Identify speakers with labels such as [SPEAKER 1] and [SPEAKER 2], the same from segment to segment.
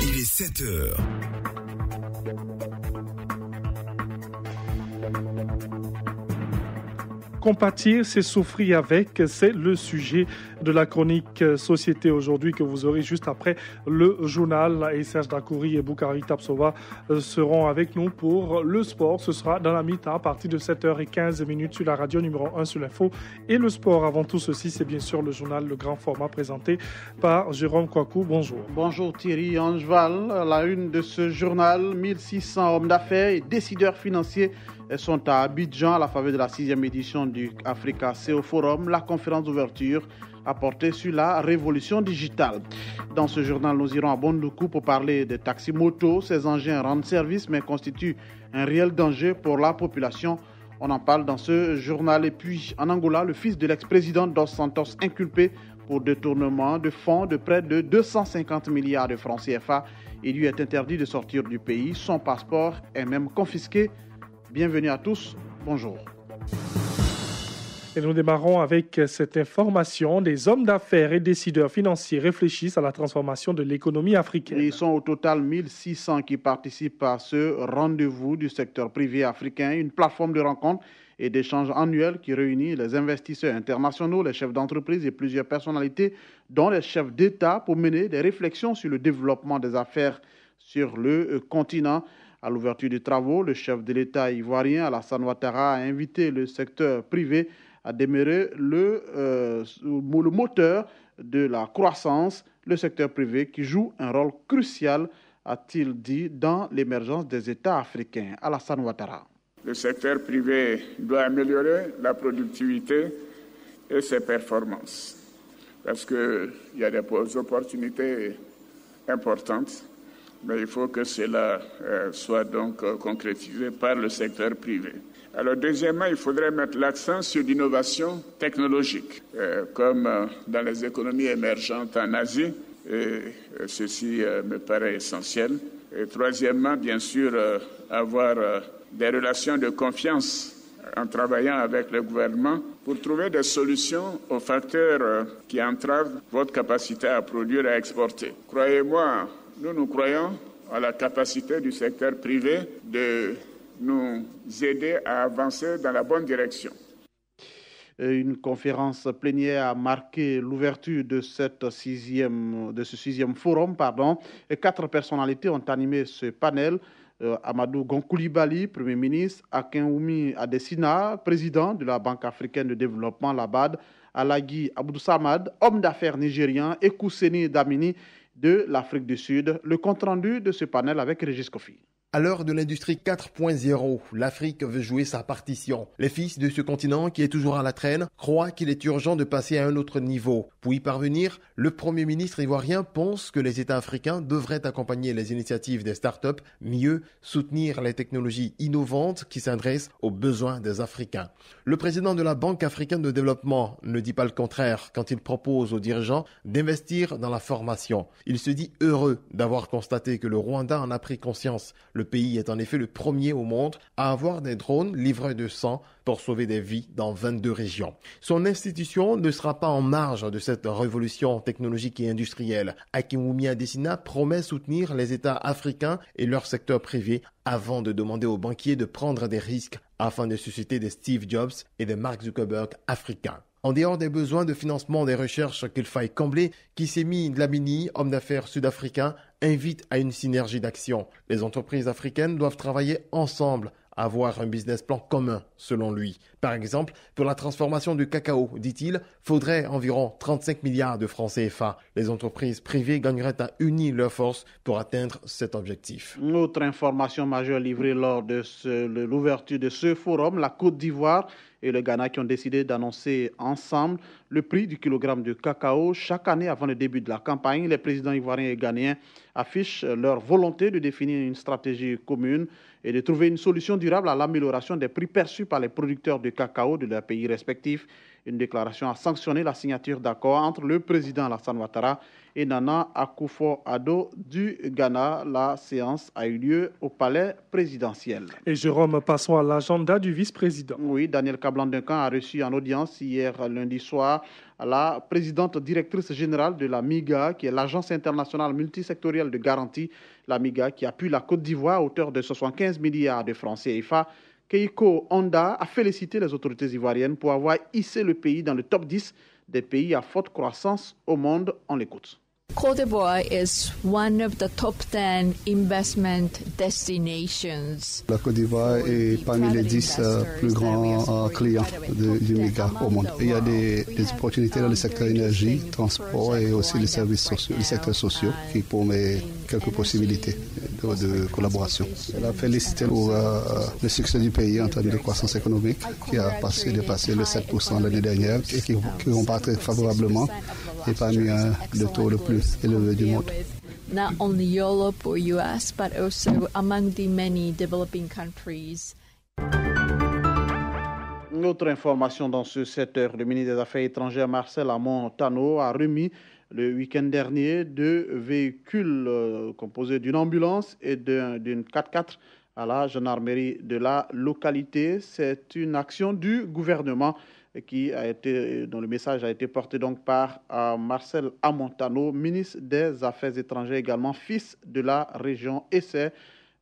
[SPEAKER 1] Il est 7 heures.
[SPEAKER 2] Compatir, c'est souffrir avec, c'est le sujet de la chronique Société aujourd'hui que vous aurez juste après le journal. Et Serge Dakouri et Boukari Tapsova seront avec nous pour le sport. Ce sera dans la mi-temps à partir de 7h15 sur la radio numéro 1 sur l'info. Et le sport, avant tout ceci, c'est bien sûr le journal Le Grand Format présenté par Jérôme Kouakou. Bonjour.
[SPEAKER 3] Bonjour Thierry Angeval. À la une de ce journal, 1600 hommes d'affaires et décideurs financiers sont à Abidjan à la faveur de la 6e édition du Africa CEO Forum. La conférence d'ouverture a porté sur la révolution digitale. Dans ce journal, nous irons à Bondoukou pour parler des taxis motos. Ces engins rendent service mais constituent un réel danger pour la population. On en parle dans ce journal. Et puis en Angola, le fils de l'ex-président Dos Santos inculpé pour détournement de fonds de près de 250 milliards de francs CFA. Il lui est interdit de sortir du pays. Son passeport est même confisqué. Bienvenue à tous, bonjour.
[SPEAKER 2] Et nous démarrons avec cette information. Des hommes d'affaires et décideurs financiers réfléchissent à la transformation de l'économie africaine.
[SPEAKER 3] Ils sont au total 1600 qui participent à ce rendez-vous du secteur privé africain, une plateforme de rencontres et d'échanges annuels qui réunit les investisseurs internationaux, les chefs d'entreprise et plusieurs personnalités, dont les chefs d'État, pour mener des réflexions sur le développement des affaires sur le continent. À l'ouverture des travaux, le chef de l'État ivoirien, Alassane Ouattara, a invité le secteur privé à demeurer le moteur de la croissance, le secteur privé qui joue un rôle crucial, a-t-il dit, dans l'émergence des États africains. Alassane Ouattara.
[SPEAKER 4] Le secteur privé doit améliorer la productivité et ses performances parce qu'il y a des opportunités importantes. Mais il faut que cela soit donc concrétisé par le secteur privé. Alors deuxièmement, il faudrait mettre l'accent sur l'innovation technologique, comme dans les économies émergentes en Asie, et ceci me paraît essentiel. Et troisièmement, bien sûr, avoir des relations de confiance en travaillant avec le gouvernement pour trouver des solutions aux facteurs qui entravent votre capacité à produire et à exporter. Croyez-moi, nous croyons à la capacité du secteur privé de nous aider à avancer dans la bonne direction.
[SPEAKER 3] Une conférence plénière a marqué l'ouverture de ce sixième forum. Et 4 personnalités ont animé ce panel. Amadou Gon Coulibaly, Premier ministre, Akinwumi Adesina, président de la Banque africaine de développement, la BAD, Alagui Abdou Samad, homme d'affaires nigérian, et Kouseni Damini, de l'Afrique du Sud. Le compte-rendu de ce panel avec Régis Kofi.
[SPEAKER 5] À l'heure de l'industrie 4.0, l'Afrique veut jouer sa partition. Les fils de ce continent, qui est toujours à la traîne, croient qu'il est urgent de passer à un autre niveau. Pour y parvenir, le Premier ministre ivoirien pense que les États africains devraient accompagner les initiatives des startups, mieux soutenir les technologies innovantes qui s'adressent aux besoins des Africains. Le président de la Banque africaine de développement ne dit pas le contraire quand il propose aux dirigeants d'investir dans la formation. Il se dit heureux d'avoir constaté que le Rwanda en a pris conscience. Le pays est en effet le premier au monde à avoir des drones livreurs de sang pour sauver des vies dans 22 régions. Son institution ne sera pas en marge de cette révolution technologique et industrielle. Akinwumi Adesina promet soutenir les États africains et leur secteur privé avant de demander aux banquiers de prendre des risques afin de susciter des Steve Jobs et des Mark Zuckerberg africains. En dehors des besoins de financement des recherches qu'il faille combler, Kissemi Dlamini, homme d'affaires sud-africain, invite à une synergie d'action. Les entreprises africaines doivent travailler ensemble, avoir un business plan commun, selon lui. Par exemple, pour la transformation du cacao, dit-il, faudrait environ 35 milliards de francs CFA. Les entreprises privées gagneraient à unir leurs forces pour atteindre cet objectif.
[SPEAKER 3] Une autre information majeure livrée lors de l'ouverture de ce forum, la Côte d'Ivoire et le Ghana qui ont décidé d'annoncer ensemble le prix du kilogramme de cacao. Chaque année, avant le début de la campagne, les présidents ivoiriens et ghanéens affichent leur volonté de définir une stratégie commune et de trouver une solution durable à l'amélioration des prix perçus par les producteurs de cacao de leurs pays respectifs. Une déclaration a sanctionné la signature d'accord entre le président Alassane Ouattara et Nana Akufo-Addo du Ghana. La séance a eu lieu au palais présidentiel.
[SPEAKER 2] Et Jérôme, passons à l'agenda du vice-président.
[SPEAKER 3] Oui, Daniel Kablan-Duncan a reçu en audience hier lundi soir la présidente directrice générale de la MIGA, qui est l'Agence internationale multisectorielle de garantie, la MIGA, qui appuie la Côte d'Ivoire à hauteur de 75 milliards de francs CFA. Keiko Honda a félicité les autorités ivoiriennes pour avoir hissé le pays dans le top 10 des pays à forte croissance au monde. On l'écoute.
[SPEAKER 6] Côte d'Ivoire is one of the top 10 investment destinations.
[SPEAKER 7] La Côte d'Ivoire est parmi les 10 plus grands clients du MIGA au monde. Il y a des opportunités dans le secteur énergie, transport et aussi les services sociaux, les secteurs sociaux qui promettent quelques possibilités de collaboration. Elle a félicité pour le succès du pays en termes de croissance économique qui a dépassé le 7% l'année dernière et qui compare très favorablement et parmi le taux le plus élevé du monde.
[SPEAKER 6] Not only Europe or US, but also among the many developing countries.
[SPEAKER 3] Une autre information dans ce secteur, le ministre des Affaires étrangères Marcel Amon-Tano a remis le week-end dernier 2 véhicules composés d'une ambulance et d'une 4x4 à la gendarmerie de la localité. C'est une action du gouvernement dont le message a été porté donc par Marcel Amon-Tano, ministre des Affaires étrangères, également fils de la région. Et c'est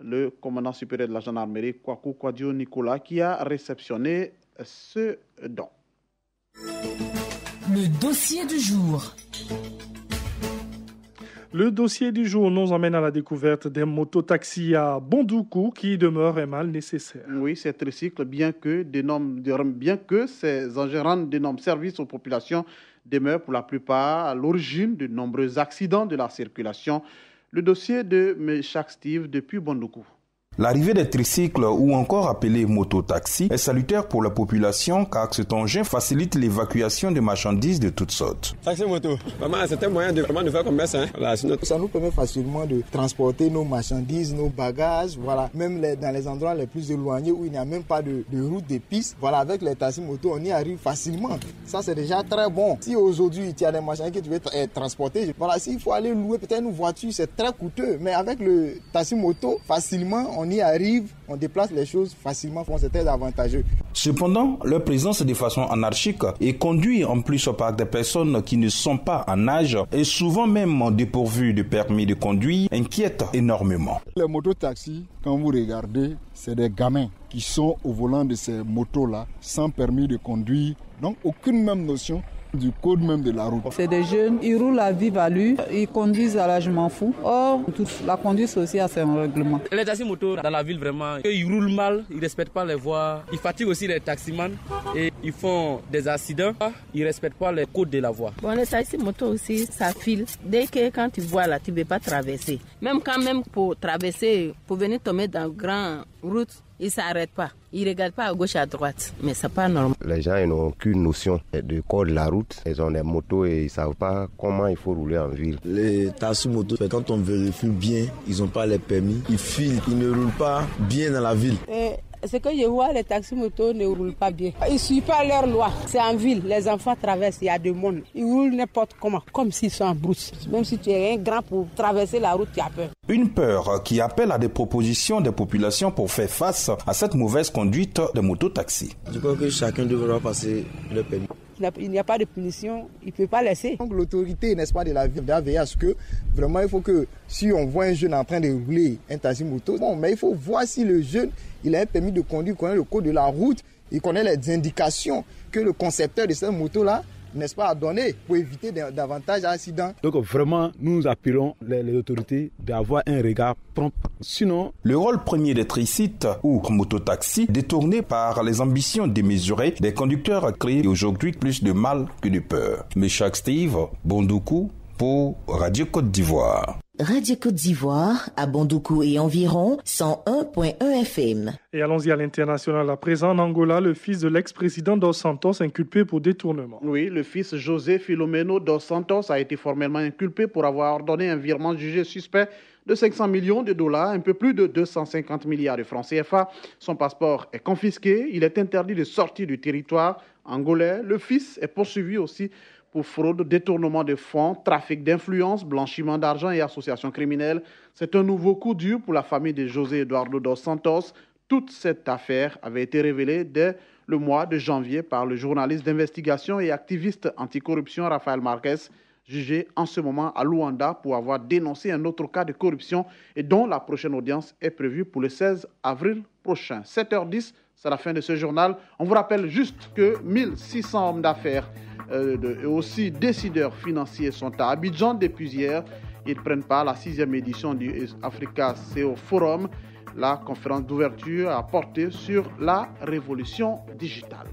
[SPEAKER 3] le commandant supérieur de la gendarmerie, Kwaku Kwadio Nicolas, qui a réceptionné ce don.
[SPEAKER 8] Le dossier du jour.
[SPEAKER 2] Le dossier du jour nous emmène à la découverte des mototaxis à Bondoukou qui demeurent un mal nécessaire.
[SPEAKER 3] Oui, ces tricycles, bien que ces engérants dénomment service aux populations, demeurent pour la plupart à l'origine de nombreux accidents de la circulation. Le dossier de Meshach Steve depuis Bondoukou.
[SPEAKER 9] L'arrivée des tricycles ou encore appelés mototaxis est salutaire pour la population car cet engin facilite l'évacuation de marchandises de toutes sortes.
[SPEAKER 10] Taxi moto, vraiment c'est un moyen de faire commerce.
[SPEAKER 11] Ça nous permet facilement de transporter nos marchandises, nos bagages, voilà, même dans les endroits les plus éloignés où il n'y a même pas de route, de piste. Voilà, avec les taxis moto, on y arrive facilement. Ça c'est déjà très bon. Si aujourd'hui tu as des marchandises que tu veux transporter, voilà, s'il faut aller louer peut-être une voiture, c'est très coûteux. Mais avec le taxi moto, facilement on y arrive, on déplace les choses facilement, c'est très avantageux.
[SPEAKER 9] Cependant, leur présence de façon anarchique et conduit en plus par des personnes qui ne sont pas en âge et souvent même dépourvues de permis de conduire inquiète énormément.
[SPEAKER 7] Les mototaxis, quand vous regardez, c'est des gamins qui sont au volant de ces motos-là sans permis de conduire, donc aucune même notion du code même de la route.
[SPEAKER 12] C'est des jeunes, ils roulent à vive allure, ils conduisent à la je m'en fous. Or, la conduite sociale, c'est un règlement.
[SPEAKER 13] Les taxis motos dans la ville, vraiment, ils roulent mal, ils ne respectent pas les voies, ils fatiguent aussi les taximans et ils font des accidents, ils ne respectent pas les codes de la voie.
[SPEAKER 14] Bon, les taxis motos aussi, ça file. Dès que quand tu vois là, tu ne peux pas traverser. Même pour traverser, pour venir tomber dans une grande route, ils ne s'arrêtent pas. Ils ne regardent pas à gauche, à droite. Mais ce n'est pas normal.
[SPEAKER 15] Les gens n'ont aucune notion du code de la route. Ils ont des motos et ils ne savent pas comment il faut rouler en ville.
[SPEAKER 16] Les taxis motos, quand on vérifie bien, ils n'ont pas les permis. Ils filent, ils ne roulent pas bien dans la ville.
[SPEAKER 12] Ce que je vois, les taxis motos ne roulent pas bien. Ils ne suivent pas leurs lois. C'est en ville, les enfants traversent, il y a du monde. Ils roulent n'importe comment, comme s'ils sont en brousse. Même si tu es un grand pour traverser la route, tu as peur.
[SPEAKER 9] Une peur qui appelle à des propositions des populations pour faire face à cette mauvaise conduite des mototaxis.
[SPEAKER 16] Je crois que chacun devra passer le permis.
[SPEAKER 12] Il n'y a pas de punition, il ne peut pas laisser.
[SPEAKER 11] Donc l'autorité, n'est-ce pas, de la ville doit veiller à ce que vraiment il faut que si on voit un jeune en train de rouler un taxi moto, bon, mais il faut voir si le jeune il a un permis de conduire, il connaît le code de la route, il connaît les indications que le concepteur de cette moto-là, n'est-ce pas, a donné pour éviter davantage d'accidents.
[SPEAKER 17] Donc vraiment, nous appelons les autorités d'avoir un regard prompt. Sinon,
[SPEAKER 9] le rôle premier des tricites ou mototaxis, détourné par les ambitions démesurées des conducteurs, crée aujourd'hui plus de mal que de peur. Meshach Steve, Bondoukou, pour Radio Côte d'Ivoire.
[SPEAKER 8] Radio Côte d'Ivoire, à Bondoukou et environ, 101.1 FM.
[SPEAKER 2] Et allons-y à l'international. À présent, en Angola, le fils de l'ex-président Dos Santos inculpé pour détournement.
[SPEAKER 3] Oui, le fils José Filomeno Dos Santos a été formellement inculpé pour avoir ordonné un virement jugé suspect de 500 millions de dollars, un peu plus de 250 milliards de francs CFA. Son passeport est confisqué. Il est interdit de sortir du territoire angolais. Le fils est poursuivi aussi pour fraude, détournement de fonds, trafic d'influence, blanchiment d'argent et association criminelle. C'est un nouveau coup dur pour la famille de José Eduardo Dos Santos. Toute cette affaire avait été révélée dès le mois de janvier par le journaliste d'investigation et activiste anticorruption Rafael Marques, jugé en ce moment à Luanda pour avoir dénoncé un autre cas de corruption et dont la prochaine audience est prévue pour le 16 avril prochain. 7h10, c'est la fin de ce journal. On vous rappelle juste que 1600 hommes d'affaires et aussi décideurs financiers sont à Abidjan depuis hier. Ils prennent part à la 6e édition du Africa CEO Forum. La conférence d'ouverture a porté sur la révolution digitale.